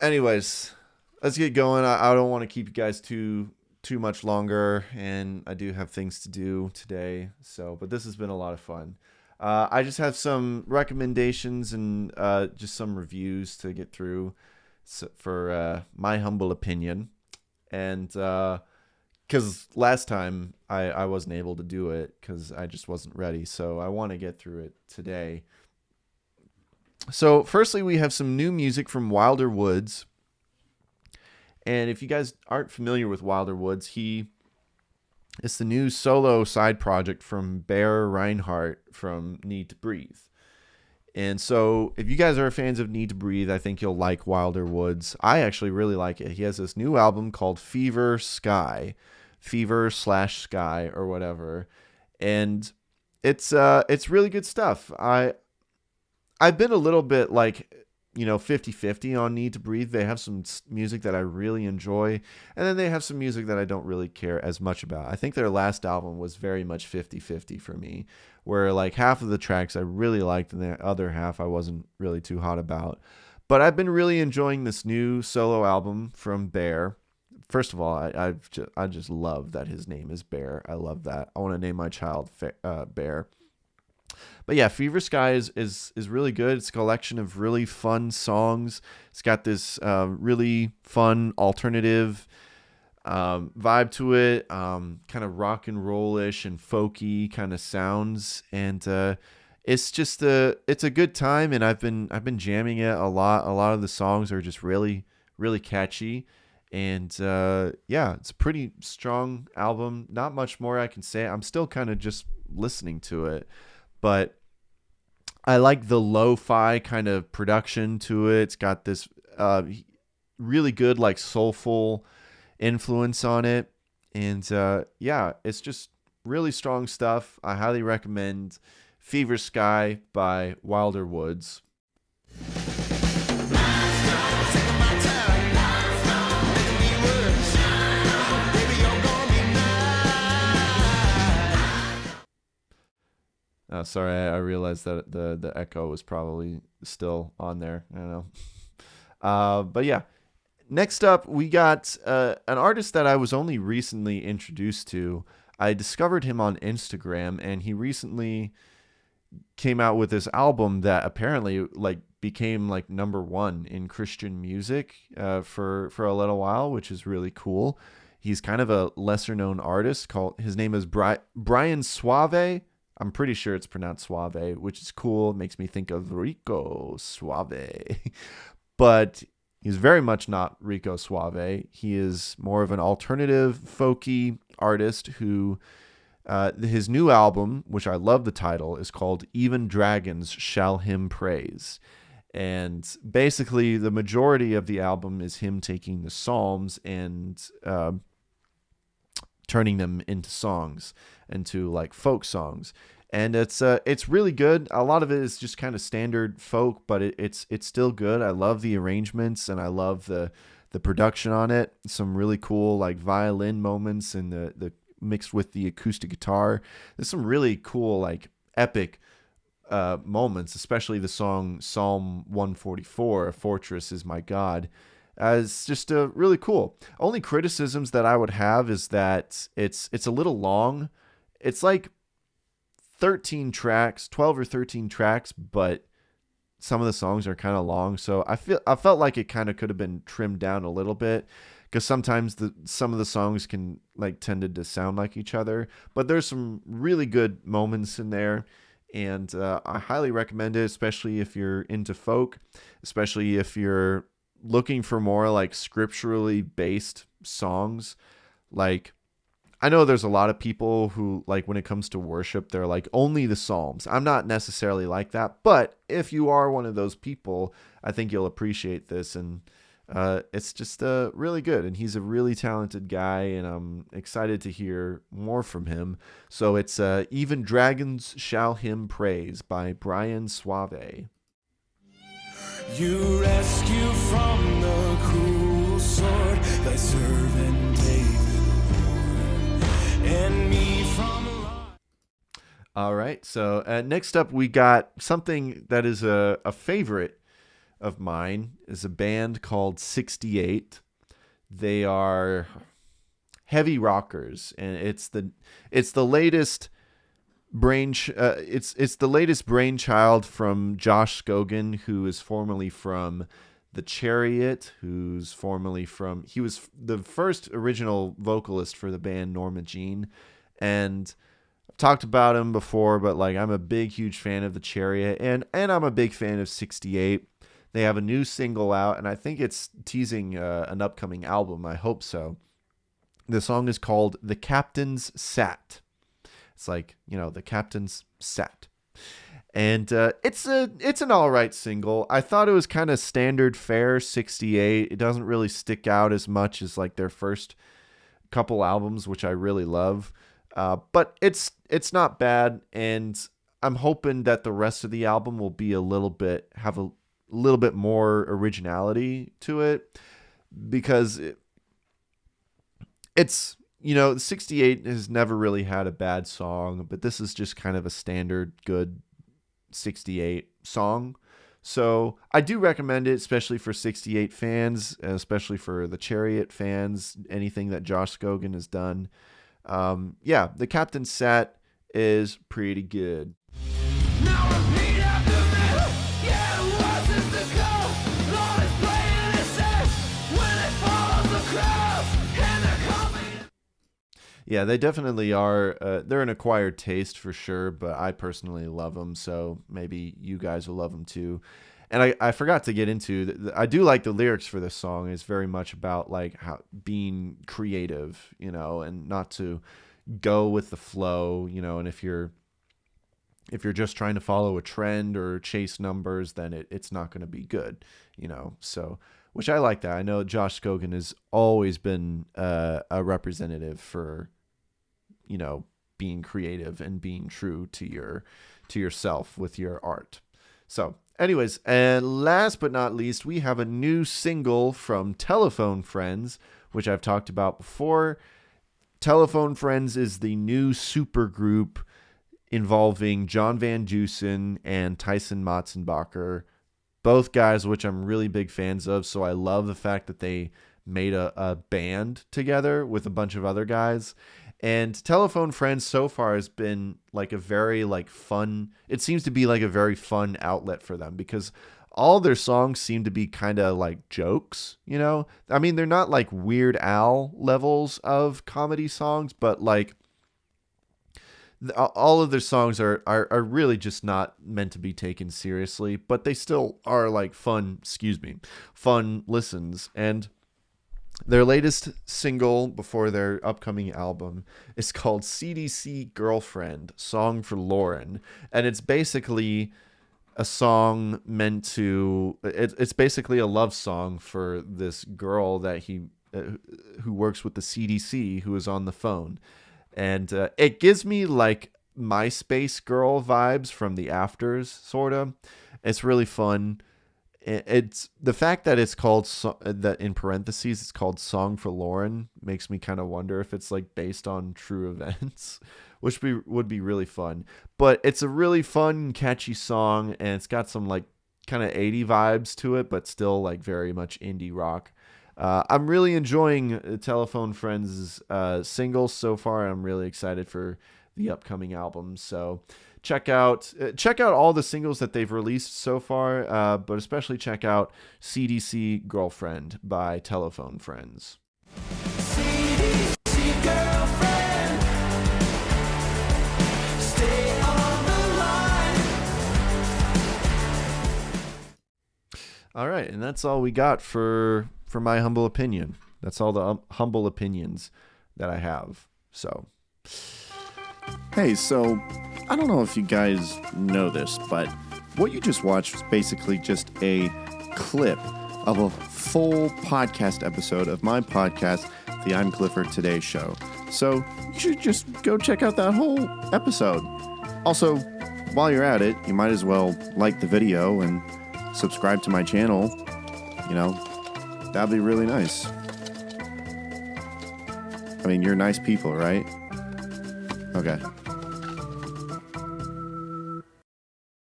Anyways, let's get going. I don't want to keep you guys too much longer, and I do have things to do today. So, but this has been a lot of fun. I just have some recommendations and just some reviews to get through for my humble opinion. And because last time I wasn't able to do it because I just wasn't ready. So I want to get through it today. So, firstly, we have some new music from Wilder Woods. And if you guys aren't familiar with Wilder Woods, it's the new solo side project from Bear Reinhardt from Need to Breathe. And so, if you guys are fans of Need to Breathe, I think you'll like Wilder Woods. I actually really like it. He has this new album called Fever Sky, Fever/Sky or whatever, and it's really good stuff. I've been a little bit like, 50-50 on Need to Breathe. They have some music that I really enjoy, and then they have some music that I don't really care as much about. I think their last album was very much 50-50 for me, where like half of the tracks I really liked and the other half I wasn't really too hot about. But I've been really enjoying this new solo album from Bear. First of all, I just love that his name is Bear. I love that. I want to name my child Bear. But yeah, Fever Sky is really good. It's a collection of really fun songs. It's got this really fun alternative vibe to it, kind of rock and rollish and folky kind of sounds, and it's a good time. And I've been jamming it a lot. A lot of the songs are just really really catchy, and yeah, it's a pretty strong album. Not much more I can say. I'm still kind of just listening to it. But I like the lo-fi kind of production to it. It's got this really good, like, soulful influence on it. And yeah, it's just really strong stuff. I highly recommend Fever Sky by Wilder Woods. Sorry, I realized that the echo was probably still on there. I don't know. But yeah, next up, we got an artist that I was only recently introduced to. I discovered him on Instagram, and he recently came out with this album that apparently like became like number one in Christian music for a little while, which is really cool. He's kind of a lesser known artist. His name is Brian Sauve. I'm pretty sure it's pronounced Suave, which is cool. It makes me think of Rico Suave. But he's very much not Rico Suave. He is more of an alternative, folky artist who, his new album, which I love the title, is called Even Dragons Shall Him Praise. And basically, the majority of the album is him taking the Psalms and turning them into songs, into like folk songs, and it's really good. A lot of it is just kind of standard folk, but it's still good. I love the arrangements and I love the production on it. Some really cool like violin moments and the mixed with the acoustic guitar. There's some really cool like epic moments, especially the song Psalm 144, "A Fortress is My God." It's just really cool. Only criticisms that I would have is that it's a little long. It's like 13 tracks, 12 or 13 tracks, but some of the songs are kind of long. So I felt like it kind of could have been trimmed down a little bit, because sometimes some of the songs can like tended to sound like each other. But there's some really good moments in there. And I highly recommend it, especially if you're into folk, especially if you're looking for more like scripturally based songs. Like, I know there's a lot of people who, like, when it comes to worship, they're like only the Psalms. I'm not necessarily like that, but if you are one of those people, I think you'll appreciate this. And it's just really good, and he's a really talented guy, and I'm excited to hear more from him. So it's Even Dragons Shall Him Praise by Brian Suave. You rescue from the cruel sword thy servant David, Lord, and me from All right, so next up we got something that is a favorite of mine is a band called 68. They are heavy rockers, and it's the latest it's the latest brainchild from Josh Skogan, who is formerly from The Chariot, he was the first original vocalist for the band Norma Jean, and I've talked about him before, but like I'm a huge fan of The Chariot, and I'm a big fan of 68. They have a new single out, and I think it's teasing an upcoming album. I hope so. The song is called The Captain's Sat. It's like, The Captain's Sat. And it's an all right single. I thought it was kind of standard fare 68. It doesn't really stick out as much as like their first couple albums, which I really love. But it's not bad, and I'm hoping that the rest of the album will be have a little bit more originality to it, because it's 68 has never really had a bad song, but this is just kind of a standard good 68 song. So I do recommend it, especially for 68 fans, especially for the Chariot fans, anything that Josh Skogan has done. The Captain's Sat is pretty good. Now repeat after me. Yeah, what's it to go? Lord is playing it safe when it follows the crowd and they're coming. Yeah, they definitely are. They're an acquired taste for sure, but I personally love them, so maybe you guys will love them too. And I forgot to get into, I do like the lyrics for this song. It's very much about like how being creative, and not to go with the flow, and if you're just trying to follow a trend or chase numbers, then it's not going to be good, so, which I like that. I know Josh Skogan has always been a representative for, being creative and being true to yourself with your art. So anyways, and last but not least, we have a new single from Telephone Friends, which I've talked about before. Telephone Friends is the new supergroup involving John Van Dusen and Tyson Matzenbacher, both guys which I'm really big fans of. So I love the fact that they made a band together with a bunch of other guys. And Telephone Friends so far has been like a very fun, it seems to be like a very fun outlet for them, because all their songs seem to be kind of like jokes, I mean, they're not like Weird Al levels of comedy songs, but like all of their songs are really just not meant to be taken seriously, but they still are like fun listens. And their latest single before their upcoming album is called CDC Girlfriend, Song for Lauren. And it's basically a song it's basically a love song for this girl that who works with the CDC, who is on the phone. And it gives me like MySpace girl vibes from the Afters, sort of. It's really fun. It's the fact that it's called that in parentheses it's called Song for Lauren makes me kind of wonder if it's like based on true events, which would be really fun. But it's a really fun, catchy song, and it's got some like kind of 80 vibes to it, but still like very much indie rock. I'm really enjoying Telephone Friends' singles so far. I'm really excited for the upcoming album. So check out all the singles that they've released so far, but especially check out CDC Girlfriend by Telephone Friends. CDC girlfriend, stay on the line. All right, and that's all we got for my humble opinion. That's all the humble opinions that I have. So, hey, so I don't know if you guys know this, but what you just watched was basically just a clip of a full podcast episode of my podcast, The I'm Clifford Today Show. So you should just go check out that whole episode. Also, while you're at it, you might as well like the video and subscribe to my channel. That'd be really nice. I mean, you're nice people, right? Okay.